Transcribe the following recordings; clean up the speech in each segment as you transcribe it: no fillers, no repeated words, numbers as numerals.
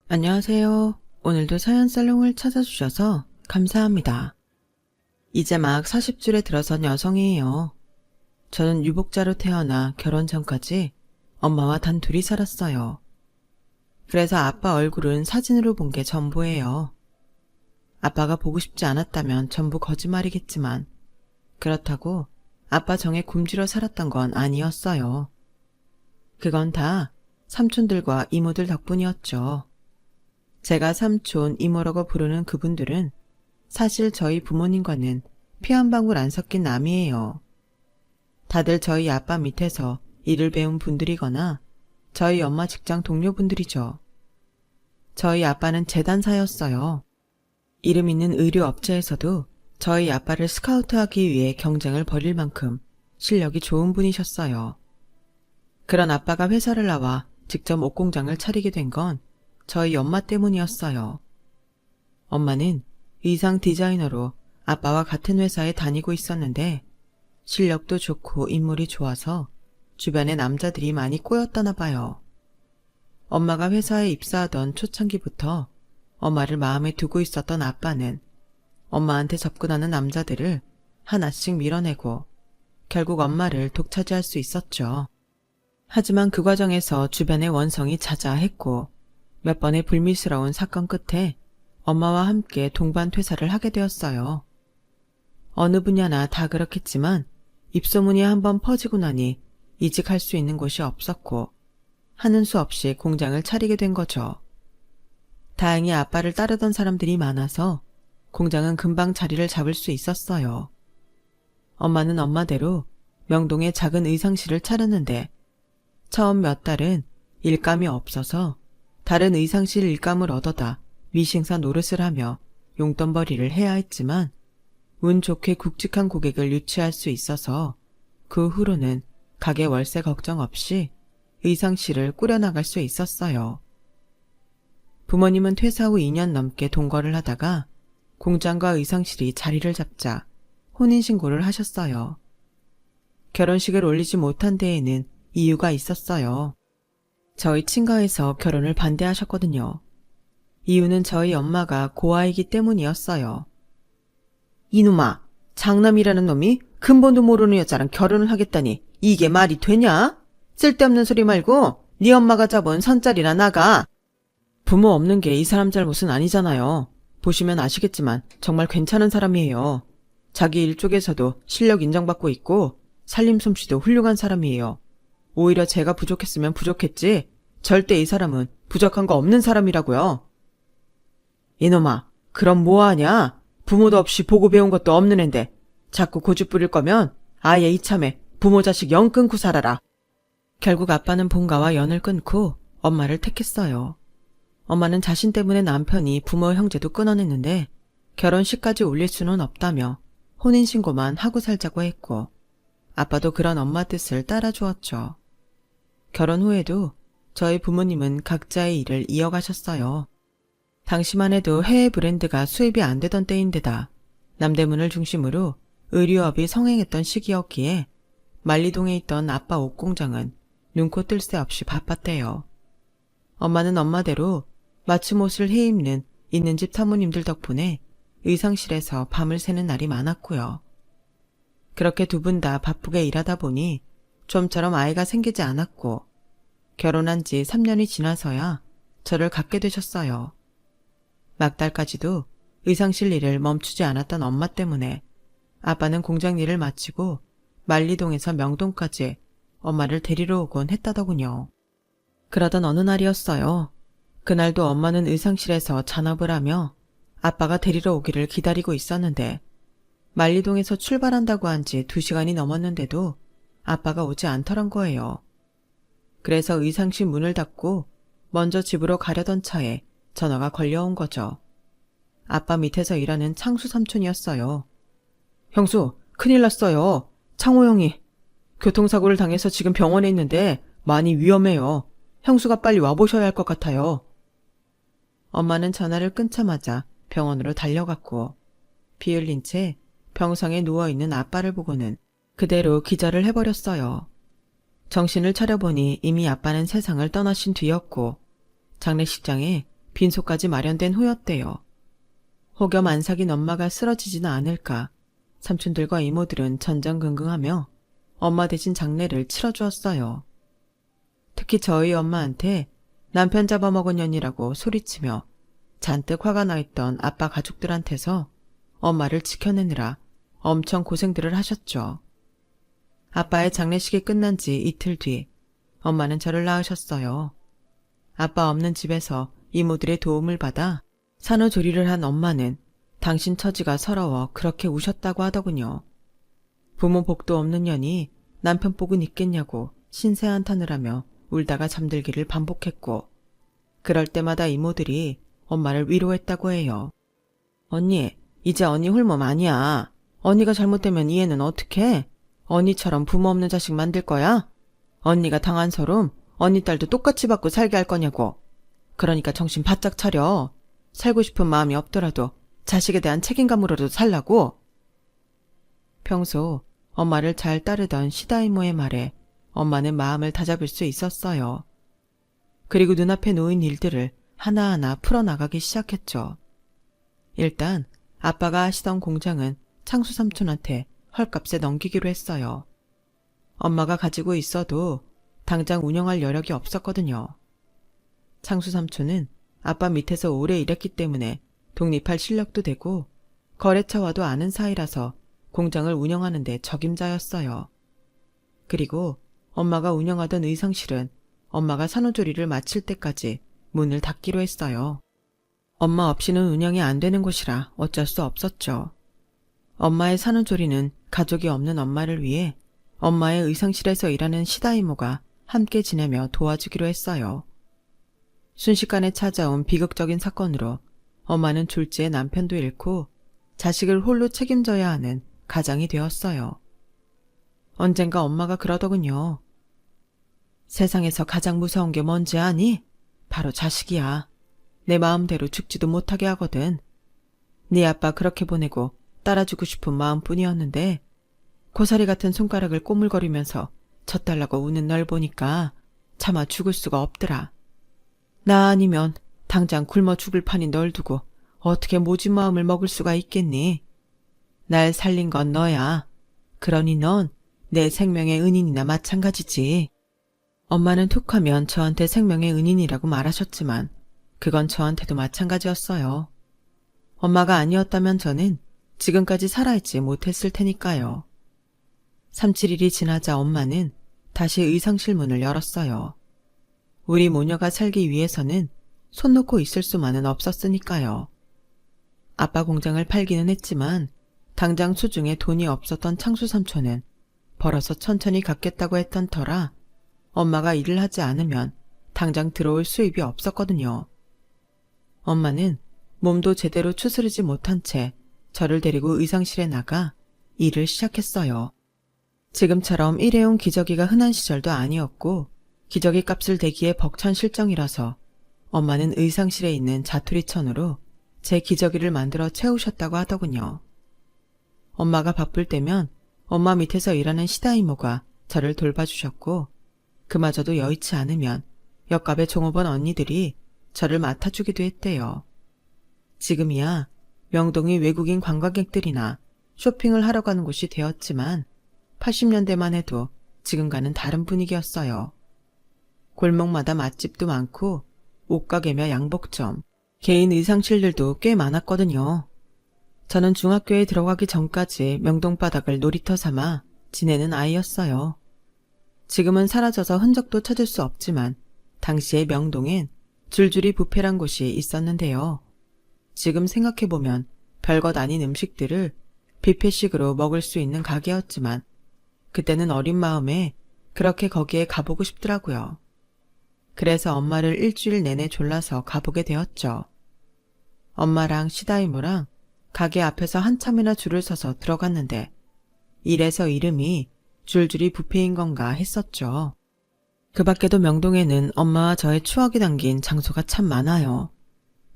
안녕하세요. 오늘도 사연살롱을 찾아주셔서 감사합니다. 이제 막 40줄에 들어선 여성이에요. 저는 유복자로 태어나 결혼 전까지 엄마와 단 둘이 살았어요. 그래서 아빠 얼굴은 사진으로 본 게 전부예요. 아빠가 보고 싶지 않았다면 전부 거짓말이겠지만 그렇다고 아빠 정에 굶주려 살았던 건 아니었어요. 그건 다 삼촌들과 이모들 덕분이었죠. 제가 삼촌, 이모라고 부르는 그분들은 사실 저희 부모님과는 피 한 방울 안 섞인 남이에요. 다들 저희 아빠 밑에서 일을 배운 분들이거나 저희 엄마 직장 동료분들이죠. 저희 아빠는 재단사였어요. 이름 있는 의료업체에서도 저희 아빠를 스카우트하기 위해 경쟁을 벌일 만큼 실력이 좋은 분이셨어요. 그런 아빠가 회사를 나와 직접 옷공장을 차리게 된 건 저희 엄마 때문이었어요. 엄마는 의상 디자이너로 아빠와 같은 회사에 다니고 있었는데 실력도 좋고 인물이 좋아서 주변에 남자들이 많이 꼬였다나 봐요. 엄마가 회사에 입사하던 초창기부터 엄마를 마음에 두고 있었던 아빠는 엄마한테 접근하는 남자들을 하나씩 밀어내고 결국 엄마를 독차지할 수 있었죠. 하지만 그 과정에서 주변의 원성이 자자했고 몇 번의 불미스러운 사건 끝에 엄마와 함께 동반 퇴사를 하게 되었어요. 어느 분야나 다 그렇겠지만 입소문이 한번 퍼지고 나니 이직할 수 있는 곳이 없었고 하는 수 없이 공장을 차리게 된 거죠. 다행히 아빠를 따르던 사람들이 많아서 공장은 금방 자리를 잡을 수 있었어요. 엄마는 엄마대로 명동에 작은 의상실을 차렸는데 처음 몇 달은 일감이 없어서 다른 의상실 일감을 얻어다 미싱사 노릇을 하며 용돈벌이를 해야 했지만 운 좋게 굵직한 고객을 유치할 수 있어서 그 후로는 가게 월세 걱정 없이 의상실을 꾸려나갈 수 있었어요. 부모님은 퇴사 후 2년 넘게 동거를 하다가 공장과 의상실이 자리를 잡자 혼인신고를 하셨어요. 결혼식을 올리지 못한 데에는 이유가 있었어요. 저희 친가에서 결혼을 반대하셨거든요. 이유는 저희 엄마가 고아이기 때문이었어요. 이놈아, 장남이라는 놈이 근본도 모르는 여자랑 결혼을 하겠다니 이게 말이 되냐? 쓸데없는 소리 말고 네 엄마가 잡은 선자리나 나가. 부모 없는 게 이 사람 잘못은 아니잖아요. 보시면 아시겠지만 정말 괜찮은 사람이에요. 자기 일 쪽에서도 실력 인정받고 있고 살림 솜씨도 훌륭한 사람이에요. 오히려 제가 부족했으면 부족했지 절대 이 사람은 부족한 거 없는 사람이라고요. 이놈아, 그럼 뭐하냐? 부모도 없이 보고 배운 것도 없는 앤데 자꾸 고집 부릴 거면 아예 이참에 부모 자식 영 끊고 살아라. 결국 아빠는 본가와 연을 끊고 엄마를 택했어요. 엄마는 자신 때문에 남편이 부모 형제도 끊어냈는데 결혼식까지 올릴 수는 없다며 혼인신고만 하고 살자고 했고 아빠도 그런 엄마 뜻을 따라주었죠. 결혼 후에도 저희 부모님은 각자의 일을 이어가셨어요. 당시만 해도 해외 브랜드가 수입이 안 되던 때인데다 남대문을 중심으로 의류업이 성행했던 시기였기에 만리동에 있던 아빠 옷공장은 눈코 뜰 새 없이 바빴대요. 엄마는 엄마대로 맞춤 옷을 해입는 있는 집 사모님들 덕분에 의상실에서 밤을 새는 날이 많았고요. 그렇게 두 분 다 바쁘게 일하다 보니 좀처럼 아이가 생기지 않았고 결혼한 지 3년이 지나서야 저를 갖게 되셨어요. 막달까지도 의상실 일을 멈추지 않았던 엄마 때문에 아빠는 공장 일을 마치고 만리동에서 명동까지 엄마를 데리러 오곤 했다더군요. 그러던 어느 날이었어요. 그날도 엄마는 의상실에서 잔업을 하며 아빠가 데리러 오기를 기다리고 있었는데 만리동에서 출발한다고 한 지 2시간이 넘었는데도 아빠가 오지 않더란 거예요. 그래서 의상실 문을 닫고 먼저 집으로 가려던 차에 전화가 걸려온 거죠. 아빠 밑에서 일하는 창수 삼촌이었어요. 형수, 큰일 났어요. 창호 형이 교통사고를 당해서 지금 병원에 있는데 많이 위험해요. 형수가 빨리 와보셔야 할 것 같아요. 엄마는 전화를 끊자마자 병원으로 달려갔고 비 흘린 채 병상에 누워있는 아빠를 보고는 그대로 기절을 해버렸어요. 정신을 차려보니 이미 아빠는 세상을 떠나신 뒤였고 장례식장에 빈소까지 마련된 후였대요. 혹여 안 사귄 엄마가 쓰러지지는 않을까 삼촌들과 이모들은 전전긍긍하며 엄마 대신 장례를 치러주었어요. 특히 저희 엄마한테 남편 잡아먹은 년이라고 소리치며 잔뜩 화가 나 있던 아빠 가족들한테서 엄마를 지켜내느라 엄청 고생들을 하셨죠. 아빠의 장례식이 끝난 지 이틀 뒤 엄마는 저를 낳으셨어요. 아빠 없는 집에서 이모들의 도움을 받아 산후조리를 한 엄마는 당신 처지가 서러워 그렇게 우셨다고 하더군요. 부모 복도 없는 년이 남편 복은 있겠냐고 신세한탄을 하며 울다가 잠들기를 반복했고 그럴 때마다 이모들이 엄마를 위로했다고 해요. 언니, 이제 언니 홀몸 아니야. 언니가 잘못되면 이 애는 어떡해? 언니처럼 부모 없는 자식 만들 거야? 언니가 당한 서름 언니 딸도 똑같이 받고 살게 할 거냐고. 그러니까 정신 바짝 차려. 살고 싶은 마음이 없더라도 자식에 대한 책임감으로도 살라고. 평소 엄마를 잘 따르던 시다 이모의 말에 엄마는 마음을 다잡을 수 있었어요. 그리고 눈앞에 놓인 일들을 하나하나 풀어나가기 시작했죠. 일단 아빠가 하시던 공장은 창수 삼촌한테 헐값에 넘기기로 했어요. 엄마가 가지고 있어도 당장 운영할 여력이 없었거든요. 창수 삼촌은 아빠 밑에서 오래 일했기 때문에 독립할 실력도 되고 거래처와도 아는 사이라서 공장을 운영하는 데 적임자였어요. 그리고 엄마가 운영하던 의상실은 엄마가 산후조리를 마칠 때까지 문을 닫기로 했어요. 엄마 없이는 운영이 안 되는 곳이라 어쩔 수 없었죠. 엄마의 산후조리는 가족이 없는 엄마를 위해 엄마의 의상실에서 일하는 시다 이모가 함께 지내며 도와주기로 했어요. 순식간에 찾아온 비극적인 사건으로 엄마는 졸지에 남편도 잃고 자식을 홀로 책임져야 하는 가장이 되었어요. 언젠가 엄마가 그러더군요. 세상에서 가장 무서운 게 뭔지 아니? 바로 자식이야. 내 마음대로 죽지도 못하게 하거든. 네 아빠 그렇게 보내고 따라주고 싶은 마음뿐이었는데 고사리 같은 손가락을 꼬물거리면서 젖달라고 우는 널 보니까 차마 죽을 수가 없더라. 나 아니면 당장 굶어 죽을 판인 널 두고 어떻게 모진 마음을 먹을 수가 있겠니? 날 살린 건 너야. 그러니 넌 내 생명의 은인이나 마찬가지지. 엄마는 툭하면 저한테 생명의 은인이라고 말하셨지만 그건 저한테도 마찬가지였어요. 엄마가 아니었다면 저는 지금까지 살아있지 못했을 테니까요. 3-7일이 지나자 엄마는 다시 의상실 문을 열었어요. 우리 모녀가 살기 위해서는 손 놓고 있을 수만은 없었으니까요. 아빠 공장을 팔기는 했지만 당장 수중에 돈이 없었던 창수 삼촌은 벌어서 천천히 갚겠다고 했던 터라 엄마가 일을 하지 않으면 당장 들어올 수입이 없었거든요. 엄마는 몸도 제대로 추스르지 못한 채 저를 데리고 의상실에 나가 일을 시작했어요. 지금처럼 일회용 기저귀가 흔한 시절도 아니었고 기저귀 값을 대기에 벅찬 실정이라서 엄마는 의상실에 있는 자투리천으로 제 기저귀를 만들어 채우셨다고 하더군요. 엄마가 바쁠 때면 엄마 밑에서 일하는 시다 이모가 저를 돌봐주셨고 그마저도 여의치 않으면 옆갑의 종업원 언니들이 저를 맡아주기도 했대요. 지금이야 명동이 외국인 관광객들이나 쇼핑을 하러 가는 곳이 되었지만 80년대만 해도 지금과는 다른 분위기였어요. 골목마다 맛집도 많고 옷가게며 양복점, 개인 의상실들도 꽤 많았거든요. 저는 중학교에 들어가기 전까지 명동 바닥을 놀이터 삼아 지내는 아이였어요. 지금은 사라져서 흔적도 찾을 수 없지만 당시의 명동엔 줄줄이 뷔페란 곳이 있었는데요. 지금 생각해보면 별것 아닌 음식들을 뷔페식으로 먹을 수 있는 가게였지만 그때는 어린 마음에 그렇게 거기에 가보고 싶더라고요. 그래서 엄마를 일주일 내내 졸라서 가보게 되었죠. 엄마랑 시다 이모랑 가게 앞에서 한참이나 줄을 서서 들어갔는데 이래서 이름이 줄줄이 뷔페인 건가 했었죠. 그 밖에도 명동에는 엄마와 저의 추억이 담긴 장소가 참 많아요.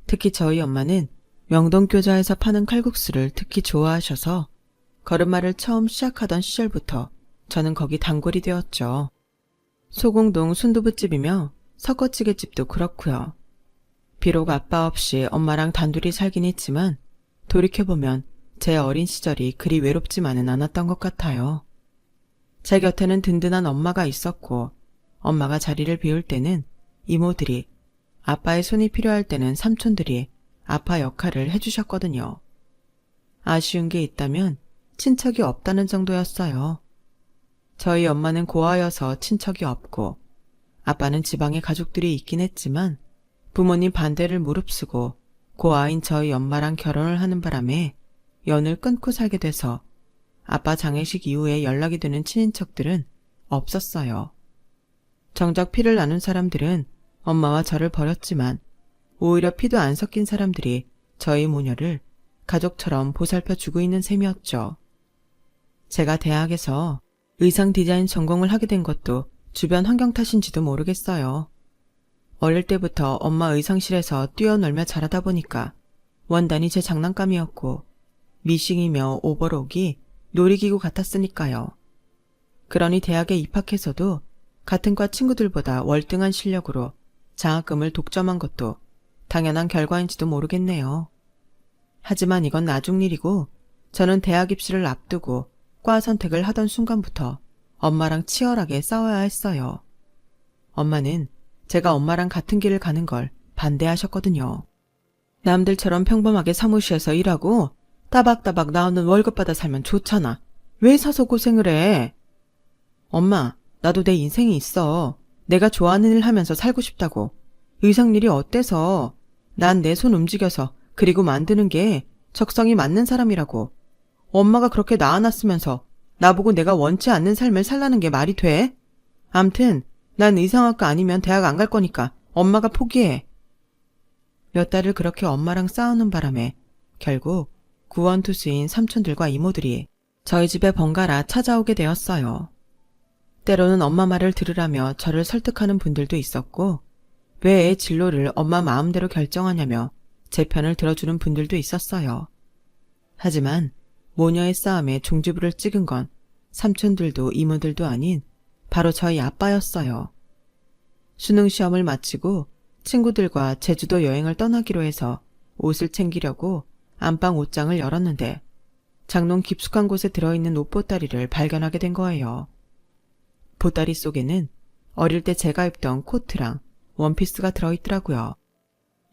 특히 저희 엄마는 명동 교자에서 파는 칼국수를 특히 좋아하셔서 걸음마를 처음 시작하던 시절부터 저는 거기 단골이 되었죠. 소공동 순두부집이며 석어찌개집도 그렇고요. 비록 아빠 없이 엄마랑 단둘이 살긴 했지만 돌이켜보면 제 어린 시절이 그리 외롭지만은 않았던 것 같아요. 제 곁에는 든든한 엄마가 있었고 엄마가 자리를 비울 때는 이모들이, 아빠의 손이 필요할 때는 삼촌들이 아빠 역할을 해주셨거든요. 아쉬운 게 있다면 친척이 없다는 정도였어요. 저희 엄마는 고아여서 친척이 없고 아빠는 지방에 가족들이 있긴 했지만 부모님 반대를 무릅쓰고 고아인 저희 엄마랑 결혼을 하는 바람에 연을 끊고 살게 돼서 아빠 장례식 이후에 연락이 되는 친인척들은 없었어요. 정작 피를 나눈 사람들은 엄마와 저를 버렸지만 오히려 피도 안 섞인 사람들이 저희 모녀를 가족처럼 보살펴주고 있는 셈이었죠. 제가 대학에서 의상 디자인 전공을 하게 된 것도 주변 환경 탓인지도 모르겠어요. 어릴 때부터 엄마 의상실에서 뛰어놀며 자라다 보니까 원단이 제 장난감이었고 미싱이며 오버록이 놀이기구 같았으니까요. 그러니 대학에 입학해서도 같은 과 친구들보다 월등한 실력으로 장학금을 독점한 것도 당연한 결과인지도 모르겠네요. 하지만 이건 나중 일이고 저는 대학 입시를 앞두고 과 선택을 하던 순간부터 엄마랑 치열하게 싸워야 했어요. 엄마는 제가 엄마랑 같은 길을 가는 걸 반대하셨거든요. 남들처럼 평범하게 사무실에서 일하고 따박따박 나오는 월급 받아 살면 좋잖아. 왜 사서 고생을 해? 엄마, 나도 내 인생이 있어. 내가 좋아하는 일 하면서 살고 싶다고. 의상 일이 어때서? 난 내 손 움직여서 그리고 만드는 게 적성이 맞는 사람이라고. 엄마가 그렇게 낳아놨으면서 나보고 내가 원치 않는 삶을 살라는 게 말이 돼? 암튼 난 의상학과 아니면 대학 안 갈 거니까 엄마가 포기해. 몇 달을 그렇게 엄마랑 싸우는 바람에 결국 구원투수인 삼촌들과 이모들이 저희 집에 번갈아 찾아오게 되었어요. 때로는 엄마 말을 들으라며 저를 설득하는 분들도 있었고 왜 애 진로를 엄마 마음대로 결정하냐며 제 편을 들어주는 분들도 있었어요. 하지만 모녀의 싸움에 종지부를 찍은 건 삼촌들도 이모들도 아닌 바로 저희 아빠였어요. 수능 시험을 마치고 친구들과 제주도 여행을 떠나기로 해서 옷을 챙기려고 안방 옷장을 열었는데 장롱 깊숙한 곳에 들어있는 옷보따리를 발견하게 된 거예요. 보따리 속에는 어릴 때 제가 입던 코트랑 원피스가 들어있더라고요.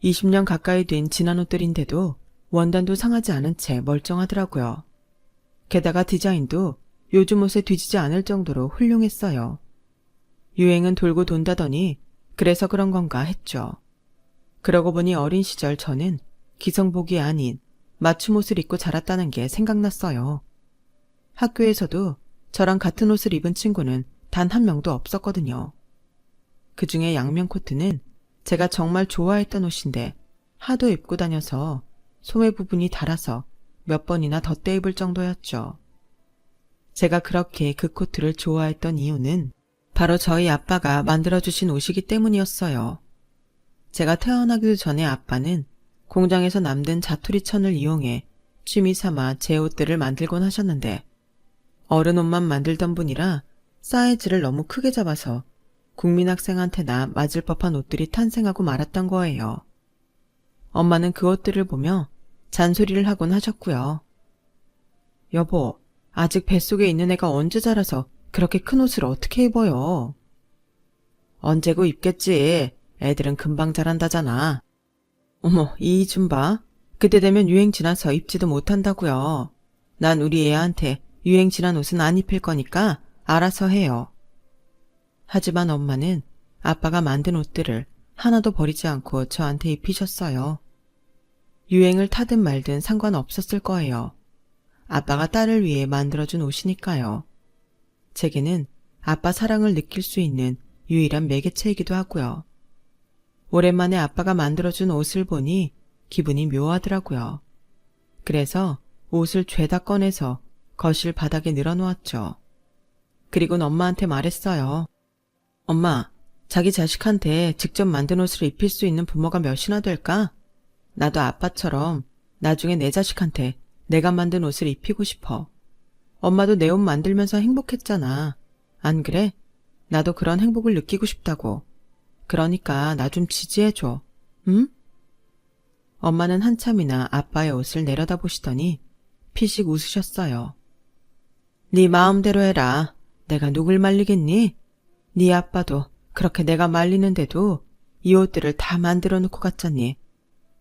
20년 가까이 된 지난 옷들인데도 원단도 상하지 않은 채 멀쩡하더라고요. 게다가 디자인도 요즘 옷에 뒤지지 않을 정도로 훌륭했어요. 유행은 돌고 돈다더니 그래서 그런 건가 했죠. 그러고 보니 어린 시절 저는 기성복이 아닌 맞춤 옷을 입고 자랐다는 게 생각났어요. 학교에서도 저랑 같은 옷을 입은 친구는 단 한 명도 없었거든요. 그중에 양면 코트는 제가 정말 좋아했던 옷인데 하도 입고 다녀서 소매 부분이 닳아서 몇 번이나 덧대 입을 정도였죠. 제가 그렇게 그 코트를 좋아했던 이유는 바로 저희 아빠가 만들어주신 옷이기 때문이었어요. 제가 태어나기도 전에 아빠는 공장에서 남든 자투리 천을 이용해 취미 삼아 제 옷들을 만들곤 하셨는데 어른 옷만 만들던 분이라 사이즈를 너무 크게 잡아서 국민학생한테나 맞을 법한 옷들이 탄생하고 말았던 거예요. 엄마는 그 옷들을 보며 잔소리를 하곤 하셨고요. 여보, 아직 뱃속에 있는 애가 언제 자라서 그렇게 큰 옷을 어떻게 입어요? 언제고 입겠지. 애들은 금방 자란다잖아. 어머, 이 좀 봐. 그때 되면 유행 지나서 입지도 못한다고요. 난 우리 애한테 유행 지난 옷은 안 입힐 거니까 알아서 해요. 하지만 엄마는 아빠가 만든 옷들을 하나도 버리지 않고 저한테 입히셨어요. 유행을 타든 말든 상관없었을 거예요. 아빠가 딸을 위해 만들어준 옷이니까요. 제게는 아빠 사랑을 느낄 수 있는 유일한 매개체이기도 하고요. 오랜만에 아빠가 만들어준 옷을 보니 기분이 묘하더라고요. 그래서 옷을 죄다 꺼내서 거실 바닥에 늘어놓았죠. 그리고는 엄마한테 말했어요. 엄마, 자기 자식한테 직접 만든 옷을 입힐 수 있는 부모가 몇이나 될까? 나도 아빠처럼 나중에 내 자식한테 내가 만든 옷을 입히고 싶어. 엄마도 내 옷 만들면서 행복했잖아. 안 그래? 나도 그런 행복을 느끼고 싶다고. 그러니까 나 좀 지지해줘. 응? 엄마는 한참이나 아빠의 옷을 내려다보시더니 피식 웃으셨어요. 네 마음대로 해라. 내가 누굴 말리겠니? 네 아빠도 그렇게 내가 말리는데도 이 옷들을 다 만들어 놓고 갔잖니.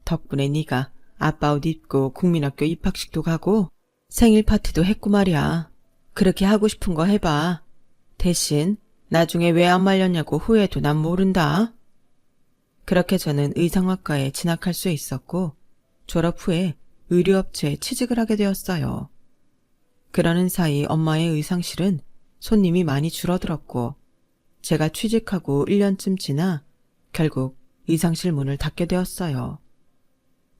덕분에 네가 아빠 옷 입고 국민학교 입학식도 가고 생일 파티도 했고 말이야. 그렇게 하고 싶은 거 해봐. 대신 나중에 왜 안 말렸냐고 후회도 난 모른다. 그렇게 저는 의상학과에 진학할 수 있었고 졸업 후에 의류업체에 취직을 하게 되었어요. 그러는 사이 엄마의 의상실은 손님이 많이 줄어들었고 제가 취직하고 1년쯤 지나 결국 의상실 문을 닫게 되었어요.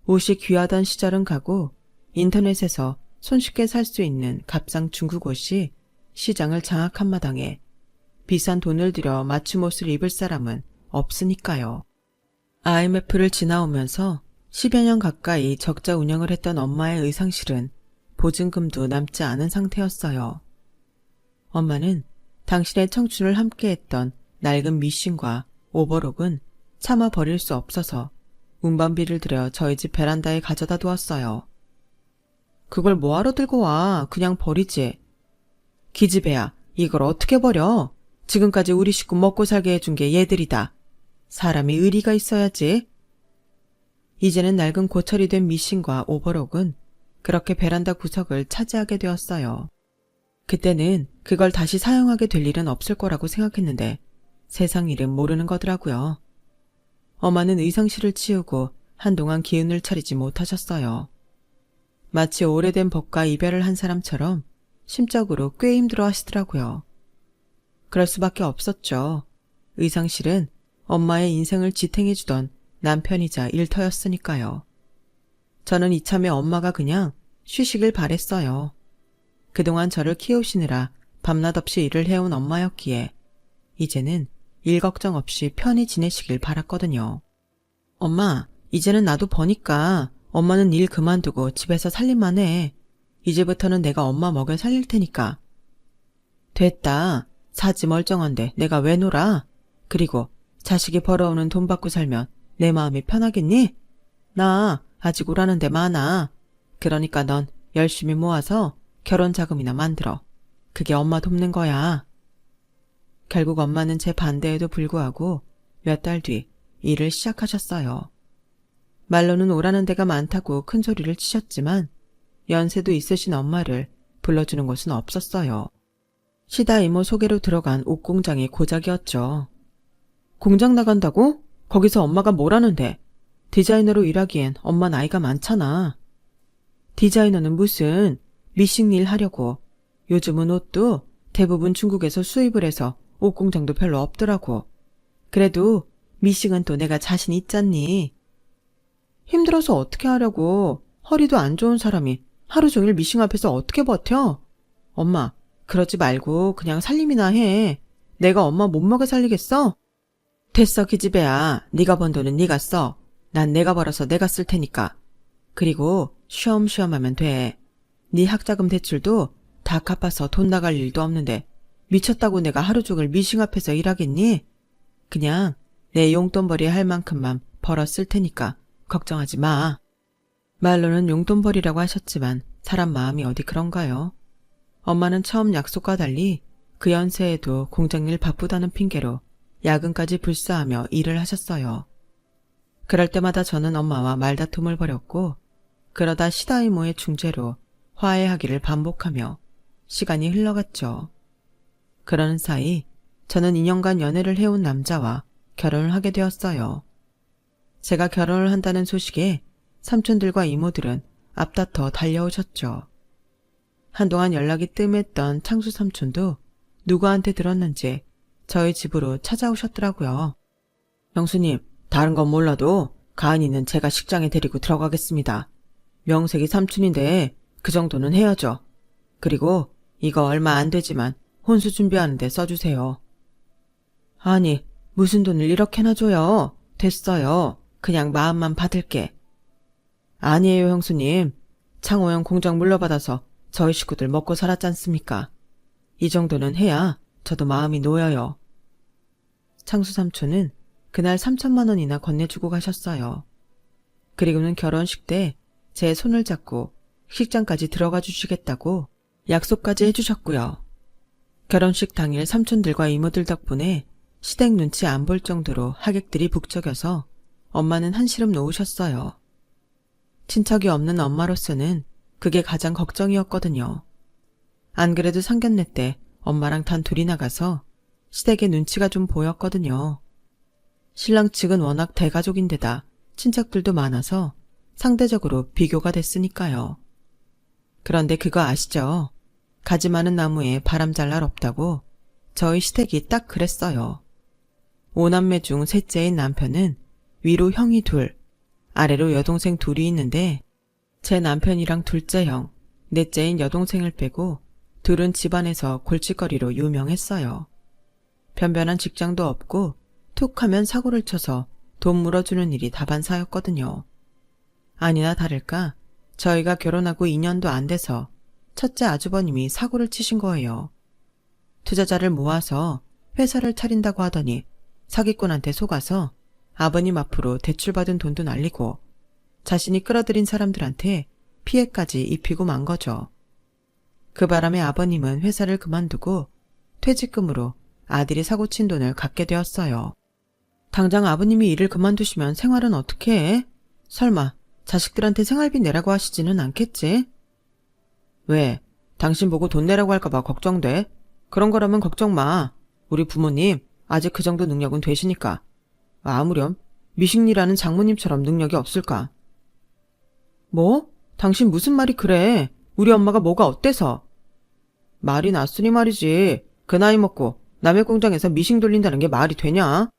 옷이 귀하던 시절은 가고 인터넷에서 손쉽게 살 수 있는 값싼 중국 옷이 시장을 장악한 마당에 비싼 돈을 들여 맞춤 옷을 입을 사람은 없으니까요. IMF를 지나오면서 10여 년 가까이 적자 운영을 했던 엄마의 의상실은 보증금도 남지 않은 상태였어요. 엄마는 당신의 청춘을 함께했던 낡은 미신과 오버록은 차마 버릴 수 없어서 운반비를 들여 저희 집 베란다에 가져다 두었어요. 그걸 뭐하러 들고 와? 그냥 버리지. 기집애야, 이걸 어떻게 버려? 지금까지 우리 식구 먹고 살게 해준 게 얘들이다. 사람이 의리가 있어야지. 이제는 낡은 고철이 된 미신과 오버록은 그렇게 베란다 구석을 차지하게 되었어요. 그때는 그걸 다시 사용하게 될 일은 없을 거라고 생각했는데 세상 일은 모르는 거더라고요. 엄마는 의상실을 치우고 한동안 기운을 차리지 못하셨어요. 마치 오래된 법과 이별을 한 사람처럼 심적으로 꽤 힘들어 하시더라고요. 그럴 수밖에 없었죠. 의상실은 엄마의 인생을 지탱해주던 남편이자 일터였으니까요. 저는 이참에 엄마가 그냥 쉬시길 바랬어요. 그동안 저를 키우시느라 밤낮 없이 일을 해온 엄마였기에 이제는 일 걱정 없이 편히 지내시길 바랐거든요. 엄마, 이제는 나도 버니까 엄마는 일 그만두고 집에서 살림만 해. 이제부터는 내가 엄마 먹여 살릴 테니까. 됐다. 사지 멀쩡한데 내가 왜 놀아? 그리고 자식이 벌어오는 돈 받고 살면 내 마음이 편하겠니? 나 아직 오라는 데 많아. 그러니까 넌 열심히 모아서 결혼 자금이나 만들어. 그게 엄마 돕는 거야. 결국 엄마는 제 반대에도 불구하고 몇 달 뒤 일을 시작하셨어요. 말로는 오라는 데가 많다고 큰 소리를 치셨지만 연세도 있으신 엄마를 불러주는 곳은 없었어요. 시다 이모 소개로 들어간 옷 공장이 고작이었죠. 공장 나간다고? 거기서 엄마가 뭘 하는데? 디자이너로 일하기엔 엄마 나이가 많잖아. 디자이너는 무슨 미싱 일 하려고. 요즘은 옷도 대부분 중국에서 수입을 해서 옷 공장도 별로 없더라고. 그래도 미싱은 또 내가 자신 있잖니. 힘들어서 어떻게 하려고. 허리도 안 좋은 사람이 하루 종일 미싱 앞에서 어떻게 버텨? 엄마, 그러지 말고 그냥 살림이나 해. 내가 엄마 못 먹여 살리겠어? 됐어 기집애야. 네가 번 돈은 네가 써. 난 내가 벌어서 내가 쓸 테니까. 그리고 쉬엄쉬엄 하면 돼. 네 학자금 대출도 다 갚아서 돈 나갈 일도 없는데 미쳤다고 내가 하루 종일 미싱 앞에서 일하겠니? 그냥 내 용돈벌이 할 만큼만 벌어 쓸 테니까 걱정하지 마. 말로는 용돈벌이라고 하셨지만 사람 마음이 어디 그런가요? 엄마는 처음 약속과 달리 그 연세에도 공장일 바쁘다는 핑계로 야근까지 불사하며 일을 하셨어요. 그럴 때마다 저는 엄마와 말다툼을 벌였고 그러다 시다 이모의 중재로 화해하기를 반복하며 시간이 흘러갔죠. 그러는 사이 저는 2년간 연애를 해온 남자와 결혼을 하게 되었어요. 제가 결혼을 한다는 소식에 삼촌들과 이모들은 앞다퉈 달려오셨죠. 한동안 연락이 뜸했던 창수 삼촌도 누구한테 들었는지 저희 집으로 찾아오셨더라고요. 형수님, 다른 건 몰라도 가은이는 제가 식장에 데리고 들어가겠습니다. 명색이 삼촌인데 그 정도는 해야죠. 그리고 이거 얼마 안 되지만 혼수 준비하는데 써주세요. 아니, 무슨 돈을 이렇게나 줘요? 됐어요. 그냥 마음만 받을게. 아니에요, 형수님. 창호형 공장 물려받아서 저희 식구들 먹고 살았지 않습니까? 이 정도는 해야 저도 마음이 놓여요. 창수 삼촌은 그날 3천만 원이나 건네주고 가셨어요. 그리고는 결혼식 때 제 손을 잡고 식장까지 들어가 주시겠다고 약속까지 해주셨고요. 결혼식 당일 삼촌들과 이모들 덕분에 시댁 눈치 안 볼 정도로 하객들이 북적여서 엄마는 한시름 놓으셨어요. 친척이 없는 엄마로서는 그게 가장 걱정이었거든요. 안 그래도 상견례 때 엄마랑 단 둘이 나가서 시댁의 눈치가 좀 보였거든요. 신랑 측은 워낙 대가족인데다 친척들도 많아서 상대적으로 비교가 됐으니까요. 그런데 그거 아시죠? 가지 많은 나무에 바람 잘 날 없다고 저희 시댁이 딱 그랬어요. 5남매 중 셋째인 남편은 위로 형이 둘, 아래로 여동생 둘이 있는데 제 남편이랑 둘째 형, 넷째인 여동생을 빼고 둘은 집안에서 골칫거리로 유명했어요. 변변한 직장도 없고 툭 하면 사고를 쳐서 돈 물어주는 일이 다반사였거든요. 아니나 다를까 저희가 결혼하고 2년도 안 돼서 첫째 아주버님이 사고를 치신 거예요. 투자자를 모아서 회사를 차린다고 하더니 사기꾼한테 속아서 아버님 앞으로 대출받은 돈도 날리고 자신이 끌어들인 사람들한테 피해까지 입히고 만 거죠. 그 바람에 아버님은 회사를 그만두고 퇴직금으로 아들이 사고친 돈을 갚게 되었어요. 당장 아버님이 일을 그만두시면 생활은 어떻게 해? 설마 자식들한테 생활비 내라고 하시지는 않겠지? 왜? 당신 보고 돈 내라고 할까봐 걱정돼? 그런 거라면 걱정 마. 우리 부모님 아직 그 정도 능력은 되시니까. 아무렴 미식리라는 장모님처럼 능력이 없을까? 뭐? 당신 무슨 말이 그래? 우리 엄마가 뭐가 어때서? 말이 낫으니 말이지. 그 나이 먹고 남의 공장에서 미싱 돌린다는 게 말이 되냐?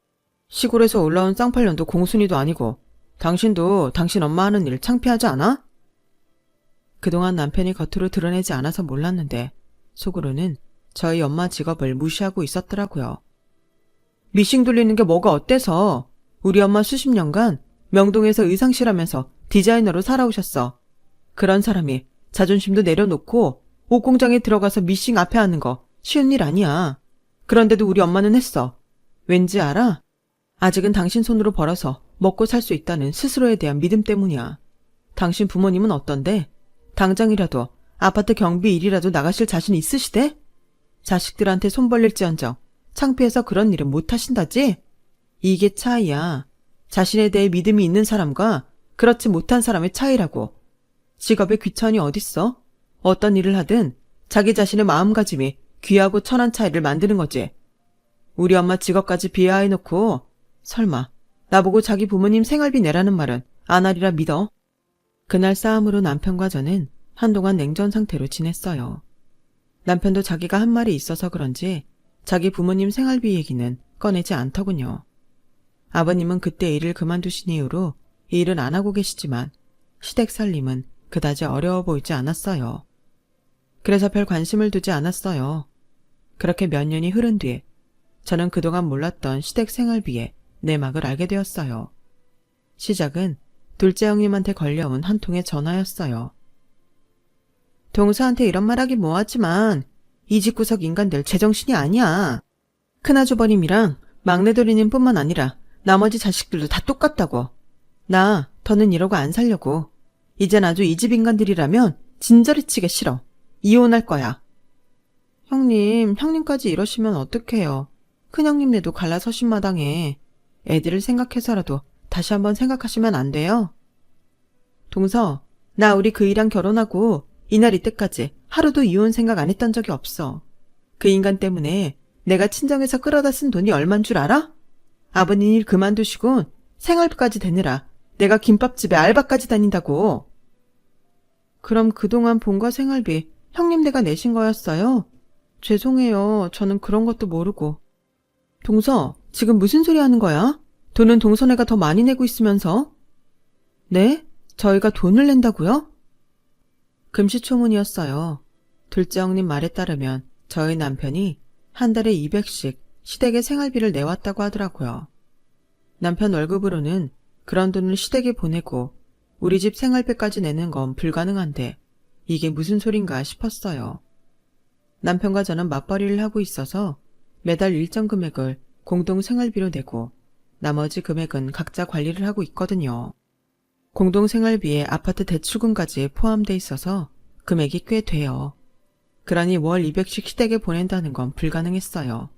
시골에서 올라온 쌍팔년도 공순이도 아니고 당신도 당신 엄마 하는 일 창피하지 않아? 그동안 남편이 겉으로 드러내지 않아서 몰랐는데 속으로는 저희 엄마 직업을 무시하고 있었더라고요. 미싱 돌리는 게 뭐가 어때서? 우리 엄마 수십 년간 명동에서 의상실하면서 디자이너로 살아오셨어. 그런 사람이 자존심도 내려놓고 옷 공장에 들어가서 미싱 앞에 하는 거 쉬운 일 아니야. 그런데도 우리 엄마는 했어. 왠지 알아? 아직은 당신 손으로 벌어서 먹고 살 수 있다는 스스로에 대한 믿음 때문이야. 당신 부모님은 어떤데? 당장이라도 아파트 경비 일이라도 나가실 자신 있으시대? 자식들한테 손 벌릴지언정 창피해서 그런 일은 못 하신다지? 이게 차이야. 자신에 대해 믿음이 있는 사람과 그렇지 못한 사람의 차이라고. 직업에 귀천이 어딨어? 어떤 일을 하든 자기 자신의 마음가짐이 귀하고 천한 차이를 만드는 거지. 우리 엄마 직업까지 비하해놓고 설마 나보고 자기 부모님 생활비 내라는 말은 안 하리라 믿어. 그날 싸움으로 남편과 저는 한동안 냉전 상태로 지냈어요. 남편도 자기가 한 말이 있어서 그런지 자기 부모님 생활비 얘기는 꺼내지 않더군요. 아버님은 그때 일을 그만두신 이후로 일은 안 하고 계시지만 시댁 살림은 그다지 어려워 보이지 않았어요. 그래서 별 관심을 두지 않았어요. 그렇게 몇 년이 흐른 뒤에 저는 그동안 몰랐던 시댁 생활비의 내막을 알게 되었어요. 시작은 둘째 형님한테 걸려온 한 통의 전화였어요. 동서한테 이런 말 하긴 뭐하지만 이 집구석 인간들 제정신이 아니야. 큰아주버님이랑 막내돌이님 뿐만 아니라 나머지 자식들도 다 똑같다고. 나 더는 이러고 안 살려고. 이젠 아주 이 집 인간들이라면 진저리 치기 싫어. 이혼할 거야. 형님까지 이러시면 어떡해요. 큰형님네도 갈라서신 마당에 애들을 생각해서라도 다시 한번 생각하시면 안 돼요? 동서, 나 우리 그이랑 결혼하고 이날 이때까지 하루도 이혼 생각 안 했던 적이 없어. 그 인간 때문에 내가 친정에서 끌어다 쓴 돈이 얼만 줄 알아? 아버님 일 그만두시고 생활비까지 대느라 내가 김밥집에 알바까지 다닌다고. 그럼 그동안 본가 생활비 형님네가 내신 거였어요? 죄송해요. 저는 그런 것도 모르고. 동서, 지금 무슨 소리 하는 거야? 돈은 동서네가 더 많이 내고 있으면서. 네? 저희가 돈을 낸다고요? 금시초문이었어요. 둘째 형님 말에 따르면 저희 남편이 한 달에 200씩 시댁에 생활비를 내왔다고 하더라고요. 남편 월급으로는 그런 돈을 시댁에 보내고 우리 집 생활비까지 내는 건 불가능한데 이게 무슨 소린가 싶었어요. 남편과 저는 맞벌이를 하고 있어서 매달 일정 금액을 공동 생활비로 내고 나머지 금액은 각자 관리를 하고 있거든요. 공동생활비에 아파트 대출금까지 포함돼 있어서 금액이 꽤 돼요. 그러니 월 200씩 시댁에 보낸다는 건 불가능했어요.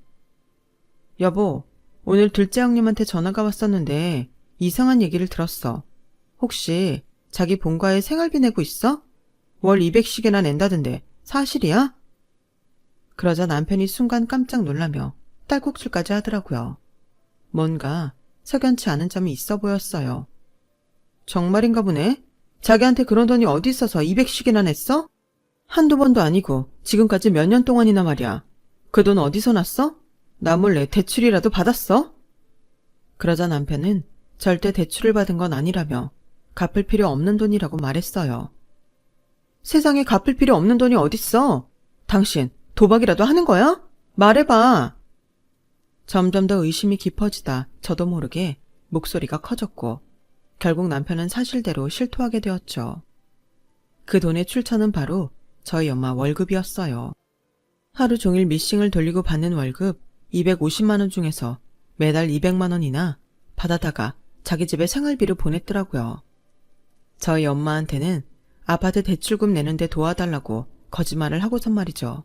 여보, 오늘 둘째 형님한테 전화가 왔었는데 이상한 얘기를 들었어. 혹시 자기 본가에 생활비 내고 있어? 월 200씩이나 낸다던데 사실이야? 그러자 남편이 순간 깜짝 놀라며 딸꾹질까지 하더라고요. 뭔가 석연치 않은 점이 있어 보였어요. 정말인가 보네? 자기한테 그런 돈이 어디 있어서 200씩이나 냈어? 한두 번도 아니고 지금까지 몇 년 동안이나 말이야. 그 돈 어디서 났어? 나 몰래 대출이라도 받았어? 그러자 남편은 절대 대출을 받은 건 아니라며 갚을 필요 없는 돈이라고 말했어요. 세상에 갚을 필요 없는 돈이 어딨어? 당신 도박이라도 하는 거야? 말해봐. 점점 더 의심이 깊어지다 저도 모르게 목소리가 커졌고 결국 남편은 사실대로 실토하게 되었죠. 그 돈의 출처는 바로 저희 엄마 월급이었어요. 하루 종일 미싱을 돌리고 받는 월급 250만 원 중에서 매달 200만 원이나 받아다가 자기 집에 생활비를 보냈더라고요. 저희 엄마한테는 아파트 대출금 내는데 도와달라고 거짓말을 하고선 말이죠.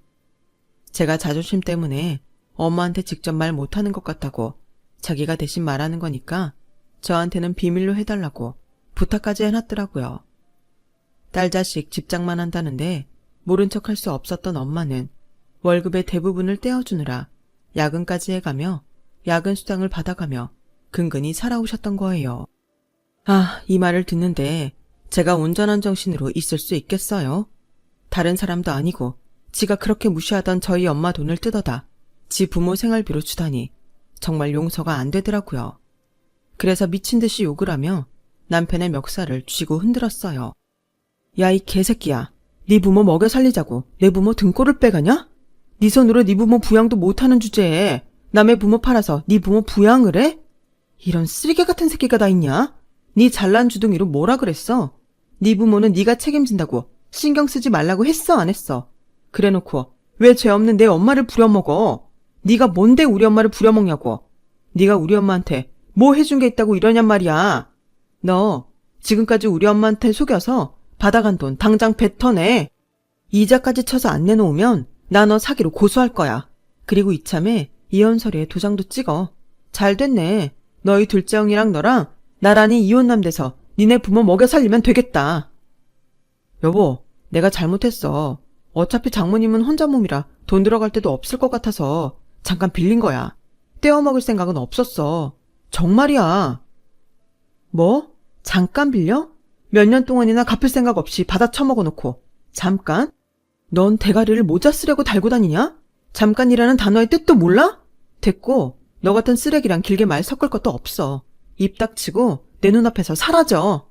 제가 자존심 때문에 엄마한테 직접 말 못하는 것 같다고 자기가 대신 말하는 거니까 저한테는 비밀로 해달라고 부탁까지 해놨더라고요. 딸 자식 집장만 한다는데 모른 척 할 수 없었던 엄마는 월급의 대부분을 떼어주느라 야근까지 해가며 야근 수당을 받아가며 근근히 살아오셨던 거예요. 아, 이 말을 듣는데 제가 온전한 정신으로 있을 수 있겠어요? 다른 사람도 아니고 지가 그렇게 무시하던 저희 엄마 돈을 뜯어다 지 부모 생활비로 주다니 정말 용서가 안 되더라고요. 그래서 미친 듯이 욕을 하며 남편의 멱살을 쥐고 흔들었어요. 야, 이 개새끼야. 네 부모 먹여 살리자고 내 부모 등골을 빼가냐? 네 손으로 네 부모 부양도 못하는 주제에 남의 부모 팔아서 네 부모 부양을 해? 이런 쓰레기 같은 새끼가 다 있냐? 네 잘난 주둥이로 뭐라 그랬어? 네 부모는 네가 책임진다고 신경 쓰지 말라고 했어 안 했어? 그래놓고 왜 죄 없는 내 엄마를 부려먹어? 네가 뭔데 우리 엄마를 부려먹냐고? 네가 우리 엄마한테 뭐 해준 게 있다고 이러냔 말이야. 너 지금까지 우리 엄마한테 속여서 받아간 돈 당장 뱉어내. 이자까지 쳐서 안 내놓으면 나 너 사기로 고소할 거야. 그리고 이참에 이혼 서류에 도장도 찍어. 잘 됐네. 너희 둘째 형이랑 너랑 나란히 이혼남 돼서 니네 부모 먹여 살리면 되겠다. 여보, 내가 잘못했어. 어차피 장모님은 혼자 몸이라 돈 들어갈 데도 없을 것 같아서 잠깐 빌린 거야. 떼어먹을 생각은 없었어. 정말이야. 뭐? 잠깐 빌려? 몇 년 동안이나 갚을 생각 없이 받아 처먹어 놓고. 잠깐? 넌 대가리를 모자 쓰려고 달고 다니냐? 잠깐이라는 단어의 뜻도 몰라? 됐고, 너 같은 쓰레기랑 길게 말 섞을 것도 없어. 입 닥치고 내 눈앞에서 사라져.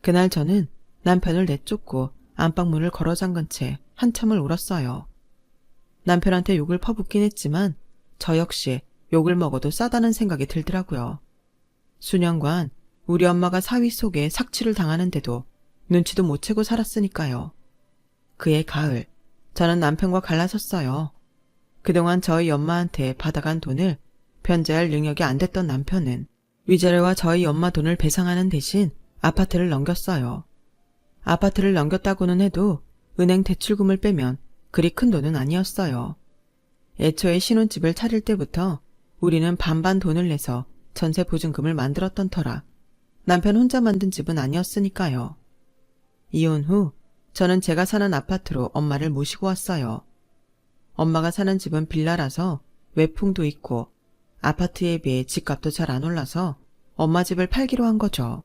그날 저는 남편을 내쫓고 안방문을 걸어 잠근 채 한참을 울었어요. 남편한테 욕을 퍼붓긴 했지만 저 역시 욕을 먹어도 싸다는 생각이 들더라고요. 수년간 우리 엄마가 사위 속에 삭취를 당하는데도 눈치도 못 채고 살았으니까요. 그해 가을, 저는 남편과 갈라섰어요. 그동안 저희 엄마한테 받아간 돈을 변제할 능력이 안 됐던 남편은 위자료와 저희 엄마 돈을 배상하는 대신 아파트를 넘겼어요. 아파트를 넘겼다고는 해도 은행 대출금을 빼면 그리 큰 돈은 아니었어요. 애초에 신혼집을 차릴 때부터 우리는 반반 돈을 내서 전세 보증금을 만들었던 터라 남편 혼자 만든 집은 아니었으니까요. 이혼 후 저는 제가 사는 아파트로 엄마를 모시고 왔어요. 엄마가 사는 집은 빌라라서 외풍도 있고 아파트에 비해 집값도 잘 안 올라서 엄마 집을 팔기로 한 거죠.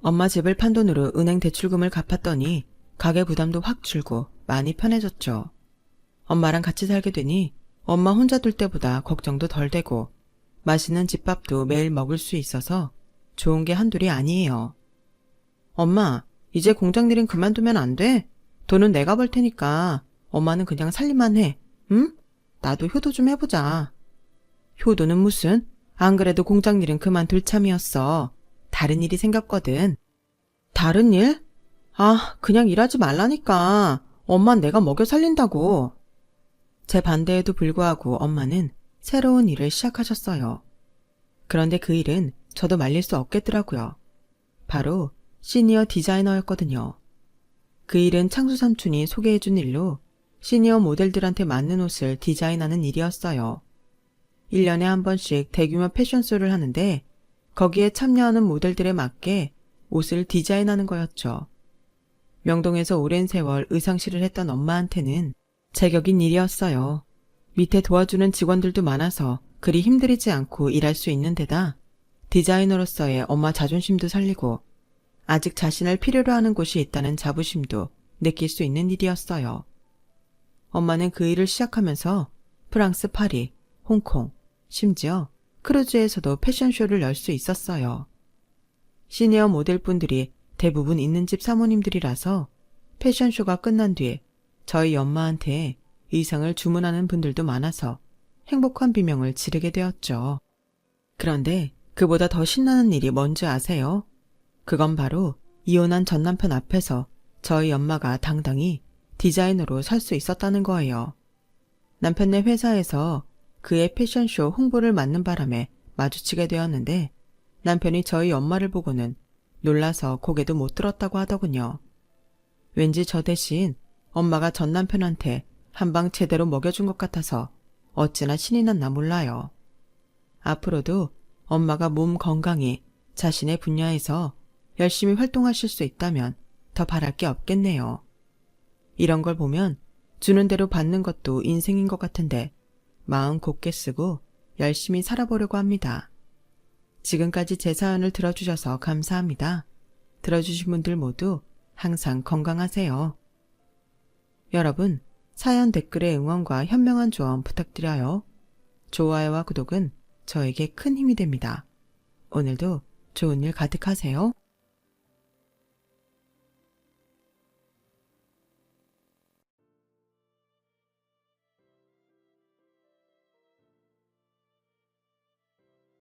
엄마 집을 판 돈으로 은행 대출금을 갚았더니 가계 부담도 확 줄고 많이 편해졌죠. 엄마랑 같이 살게 되니 엄마 혼자 둘 때보다 걱정도 덜 되고 맛있는 집밥도 매일 먹을 수 있어서 좋은 게 한둘이 아니에요. 엄마, 이제 공장 일은 그만두면 안 돼? 돈은 내가 벌 테니까 엄마는 그냥 살림만 해. 응? 나도 효도 좀 해보자. 효도는 무슨? 안 그래도 공장 일은 그만둘 참이었어. 다른 일이 생겼거든. 다른 일? 아, 그냥 일하지 말라니까. 엄만 내가 먹여 살린다고. 제 반대에도 불구하고 엄마는 새로운 일을 시작하셨어요. 그런데 그 일은 저도 말릴 수 없겠더라고요. 바로 시니어 디자이너였거든요. 그 일은 창수 삼촌이 소개해준 일로 시니어 모델들한테 맞는 옷을 디자인하는 일이었어요. 1년에 한 번씩 대규모 패션쇼를 하는데 거기에 참여하는 모델들에 맞게 옷을 디자인하는 거였죠. 명동에서 오랜 세월 의상실을 했던 엄마한테는 제격인 일이었어요. 밑에 도와주는 직원들도 많아서 그리 힘들이지 않고 일할 수 있는 데다 디자이너로서의 엄마 자존심도 살리고 아직 자신을 필요로 하는 곳이 있다는 자부심도 느낄 수 있는 일이었어요. 엄마는 그 일을 시작하면서 프랑스 파리, 홍콩, 심지어 크루즈에서도 패션쇼를 열 수 있었어요. 시니어 모델분들이 대부분 있는 집 사모님들이라서 패션쇼가 끝난 뒤에 저희 엄마한테 의상을 주문하는 분들도 많아서 행복한 비명을 지르게 되었죠. 그런데 그보다 더 신나는 일이 뭔지 아세요? 그건 바로 이혼한 전 남편 앞에서 저희 엄마가 당당히 디자이너로 설 수 있었다는 거예요. 남편네 회사에서 그의 패션쇼 홍보를 맡는 바람에 마주치게 되었는데 남편이 저희 엄마를 보고는 놀라서 고개도 못 들었다고 하더군요. 왠지 저 대신 엄마가 전 남편한테 한 방 제대로 먹여준 것 같아서 어찌나 신이 났나 몰라요. 앞으로도 엄마가 몸 건강히 자신의 분야에서 열심히 활동하실 수 있다면 더 바랄 게 없겠네요. 이런 걸 보면 주는 대로 받는 것도 인생인 것 같은데 마음 곧게 쓰고 열심히 살아보려고 합니다. 지금까지 제 사연을 들어주셔서 감사합니다. 들어주신 분들 모두 항상 건강하세요. 여러분, 사연 댓글에 응원과 현명한 조언 부탁드려요. 좋아요와 구독은 저에게 큰 힘이 됩니다. 오늘도 좋은 일 가득하세요.